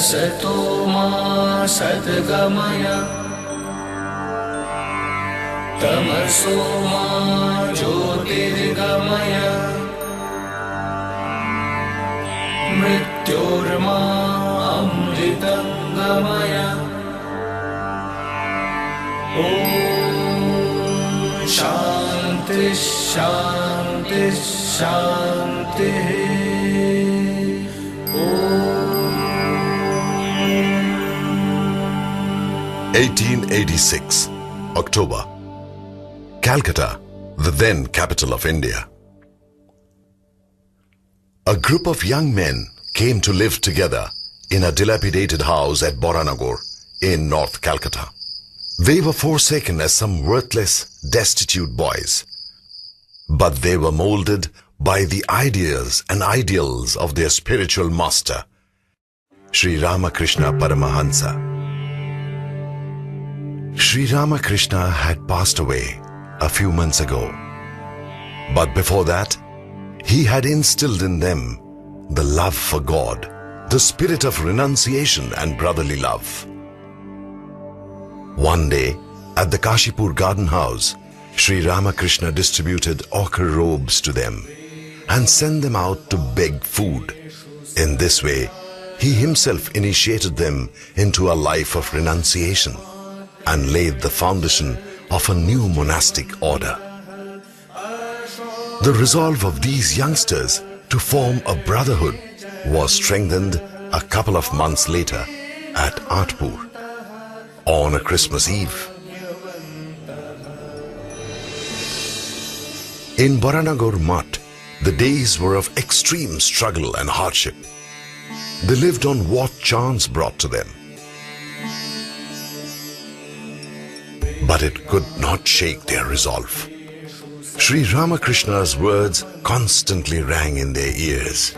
असतो मा सद्गमय तमसो मा ज्योतिर्गमय मृत्योर्मा अमृतं गमय। ॐ शान्ति शान्ति शान्तिः। 1886, October. Calcutta, the then capital of India. A group of young men came to live together in a dilapidated house at Baranagore in North Calcutta. They were forsaken as some worthless, destitute boys. But they were molded by the ideas and ideals of their spiritual master, Sri Ramakrishna Paramahansa. Sri Ramakrishna had passed away a few months ago. But before that, he had instilled in them the love for God, the spirit of renunciation and brotherly love. One day, at the Kashipur garden house, Sri Ramakrishna distributed ochre robes to them and sent them out to beg food. In this way, he himself initiated them into a life of renunciation and laid the foundation of a new monastic order. The resolve of these youngsters to form a brotherhood was strengthened a couple of months later at Atpur on a Christmas Eve. In Baranagore Math, the days were of extreme struggle and hardship. They lived on what chance brought to them. But it could not shake their resolve. Sri Ramakrishna's words constantly rang in their ears.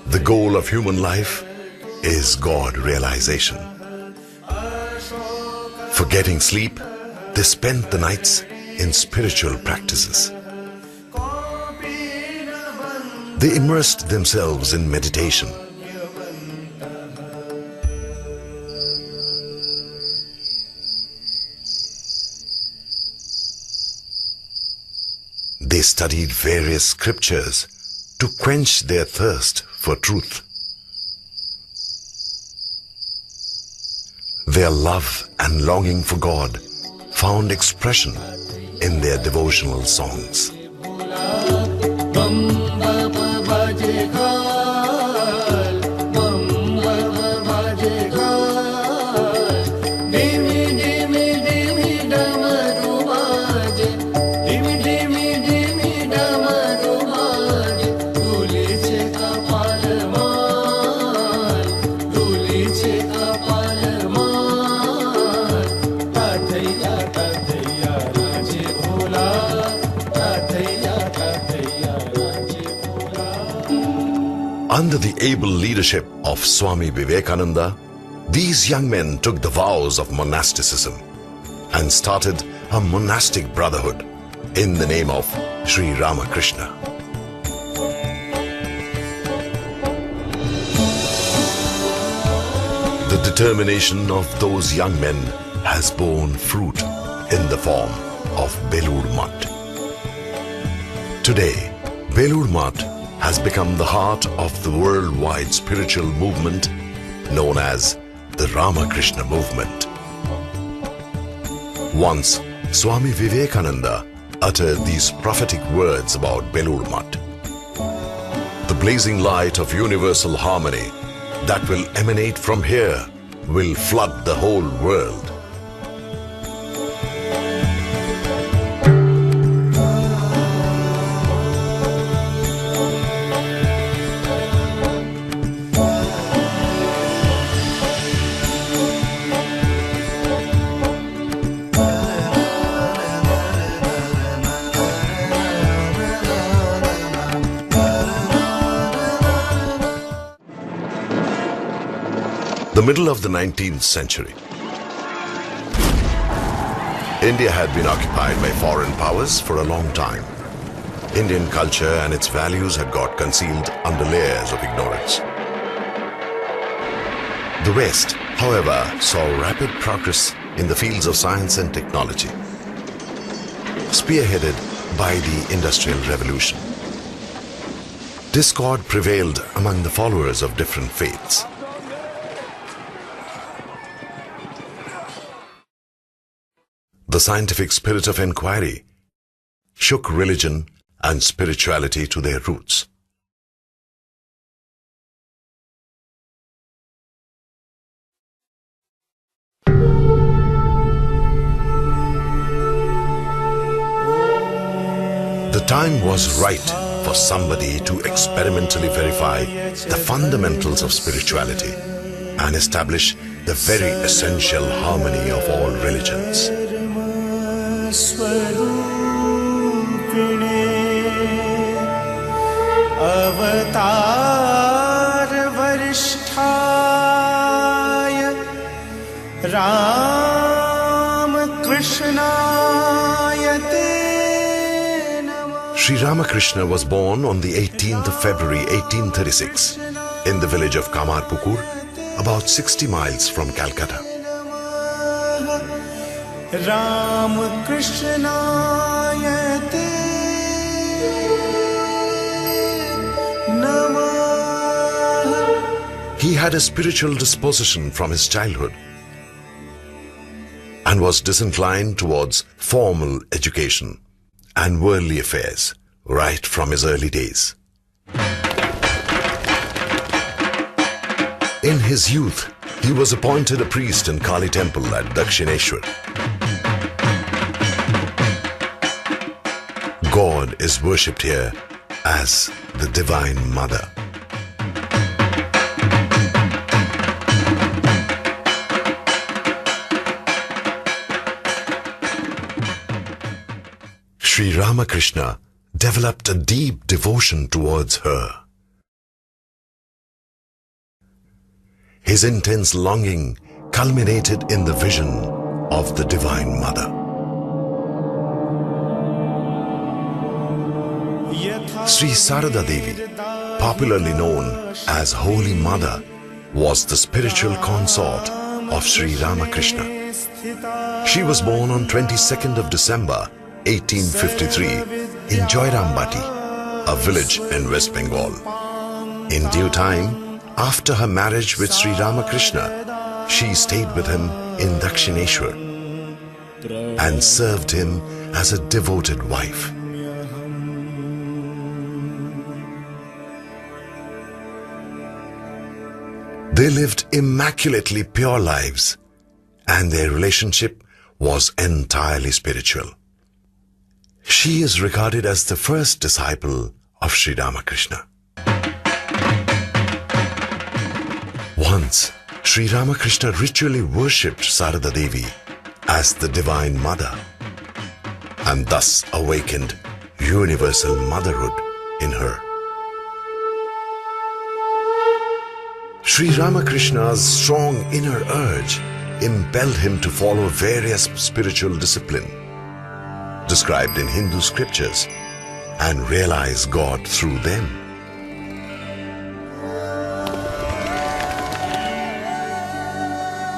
The goal of human life is God realization. Forgetting sleep, they spent the nights in spiritual practices. They immersed themselves in meditation. They studied various scriptures to quench their thirst for truth. Their love and longing for God found expression in their devotional songs. Under the able leadership of Swami Vivekananda, these young men took the vows of monasticism and started a monastic brotherhood in the name of Sri Ramakrishna. The determination of those young men has borne fruit in the form of Balur Math. Today, Balur Math has become the heart of the worldwide spiritual movement known as the Ramakrishna movement. Once, Swami Vivekananda uttered these prophetic words about Balur Math. The blazing light of universal harmony that will emanate from here will flood the whole world. The middle of the 19th century. India had been occupied by foreign powers for a long time. Indian culture and its values had got concealed under layers of ignorance. The West, however, saw rapid progress in the fields of science and technology, spearheaded by the Industrial Revolution. Discord prevailed among the followers of different faiths. The scientific spirit of inquiry shook religion and spirituality to their roots. The time was right for somebody to experimentally verify the fundamentals of spirituality and establish the very essential harmony of all religions. Sri Ramakrishna was born on the 18th of February 1836 in the village of Kamarpukur, about 60 miles from Calcutta. He had a spiritual disposition from his childhood and was disinclined towards formal education and worldly affairs right from his early days. In his youth, he was appointed a priest in Kali temple at Dakshineshwar. God is worshipped here as the Divine Mother. Sri Ramakrishna developed a deep devotion towards her. His intense longing culminated in the vision of the Divine Mother. Sri Sarada Devi, popularly known as Holy Mother, was the spiritual consort of Sri Ramakrishna. She was born on 22nd of December 1853 in Joyrambati, a village in West Bengal. In due time, after her marriage with Sri Ramakrishna, she stayed with him in Dakshineshwar and served him as a devoted wife. They lived immaculately pure lives, and their relationship was entirely spiritual. She is regarded as the first disciple of Sri Ramakrishna. Once, Sri Ramakrishna ritually worshipped Sarada Devi as the Divine Mother and thus awakened universal motherhood in her. Sri Ramakrishna's strong inner urge impelled him to follow various spiritual disciplines described in Hindu scriptures and realize God through them.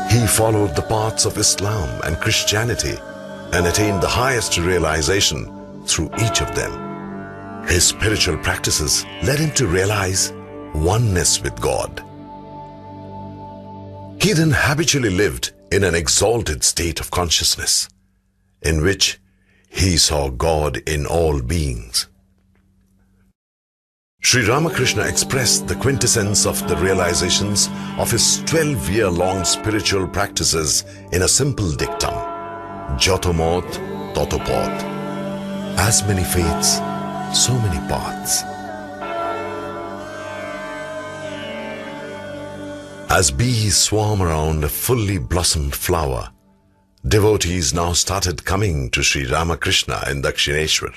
He followed the paths of Islam and Christianity and attained the highest realization through each of them. His spiritual practices led him to realize oneness with God. He then habitually lived in an exalted state of consciousness, in which he saw God in all beings. Sri Ramakrishna expressed the quintessence of the realizations of his 12-year-long spiritual practices in a simple dictum: Joto Moth, Toto Poth. As many faiths, so many paths. As bees swarm around a fully blossomed flower, devotees now started coming to Sri Ramakrishna in Dakshineshwar.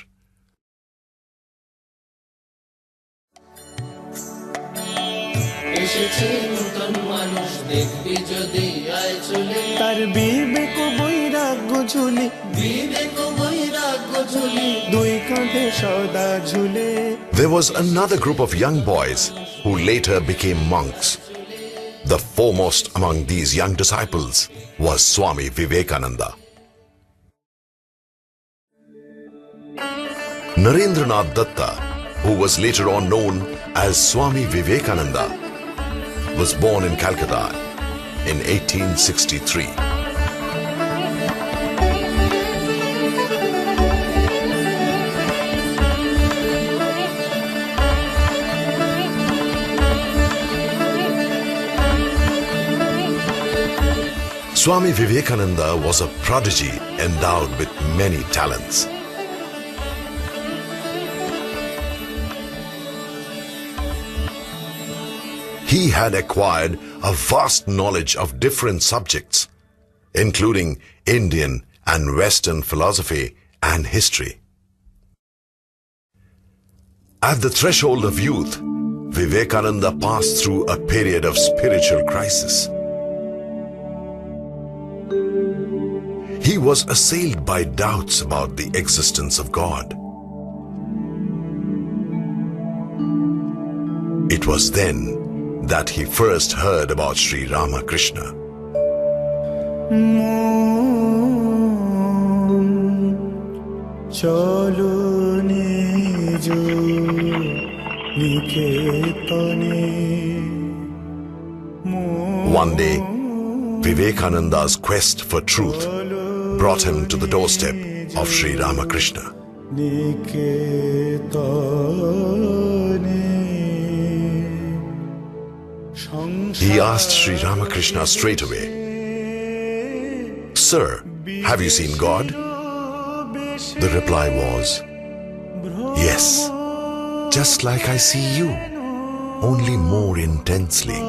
এসেছে নতুন মানুষ দেখবি যদি আয় চলে তার বিবেক বৈরাগ্য ঝুলি দুই কাঁধে সদা ঝুলে There was another group of young boys who later became monks. The foremost among these young disciples was Swami Vivekananda. Narendranath Datta, who was later on known as Swami Vivekananda, was born in Calcutta in 1863. Swami Vivekananda was a prodigy endowed with many talents. He had acquired a vast knowledge of different subjects, including Indian and Western philosophy and history. At the threshold of youth, Vivekananda passed through a period of spiritual crisis. He was assailed by doubts about the existence of God. It was then that he first heard about Sri Ramakrishna. চলো নিজ নিকেতনে One day, Vivekananda's quest for truth brought him to the doorstep of Sri Ramakrishna. He asked Sri Ramakrishna straight away, "Sir, have you seen God?" The reply was, "Yes, just like I see you, only more intensely."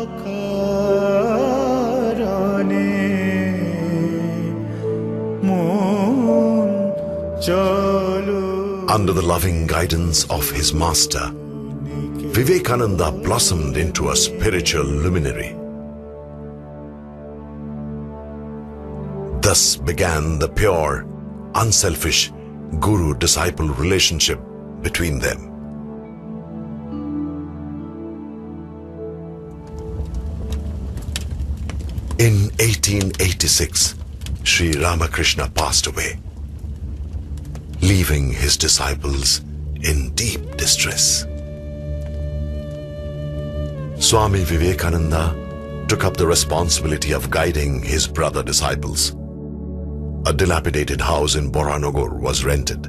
Under the loving guidance of his master, Vivekananda blossomed into a spiritual luminary. Thus began the pure, unselfish guru-disciple relationship between them. In 1886, Sri Ramakrishna passed away, leaving his disciples in deep distress. Swami Vivekananda took up the responsibility of guiding his brother disciples. A dilapidated house in Boranagar was rented.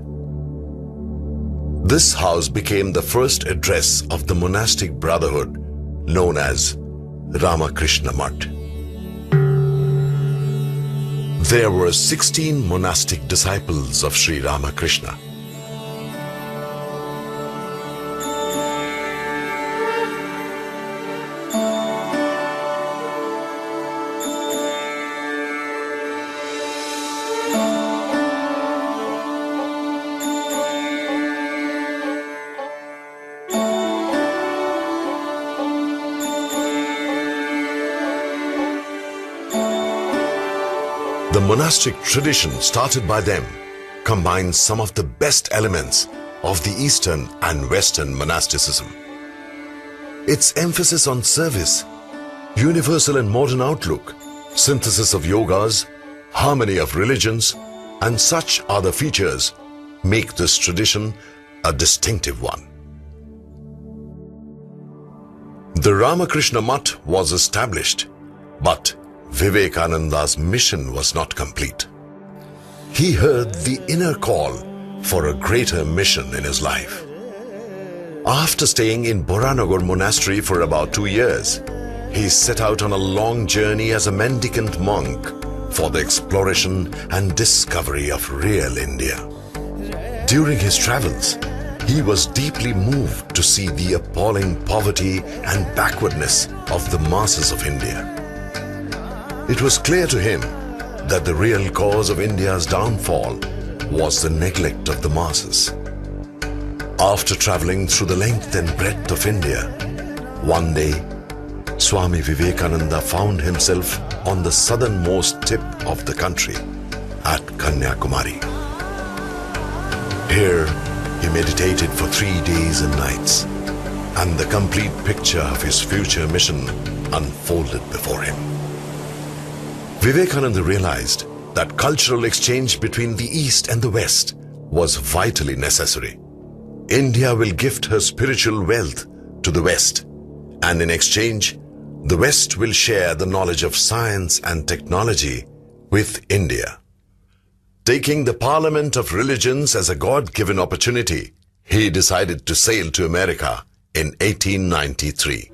This house became the first address of the monastic brotherhood known as Ramakrishna Math. There were 16 monastic disciples of Sri Ramakrishna. The monastic tradition started by them combines some of the best elements of the Eastern and Western monasticism. Its emphasis on service, universal and modern outlook, synthesis of yogas, harmony of religions, and such other features make this tradition a distinctive one. The Ramakrishna Math was established, but Vivekananda's mission was not complete. He heard the inner call for a greater mission in his life. After staying in Boranagar monastery for about 2 years, he set out on a long journey as a mendicant monk for the exploration and discovery of real India. During his travels, he was deeply moved to see the appalling poverty and backwardness of the masses of India. It was clear to him that the real cause of India's downfall was the neglect of the masses. After traveling through the length and breadth of India, one day Swami Vivekananda found himself on the southernmost tip of the country at Kanyakumari. Here, he meditated for 3 days and nights, and the complete picture of his future mission unfolded before him. Vivekananda realized that cultural exchange between the East and the West was vitally necessary. India will gift her spiritual wealth to the West, and in exchange, the West will share the knowledge of science and technology with India. Taking the Parliament of Religions as a God-given opportunity, he decided to sail to America in 1893.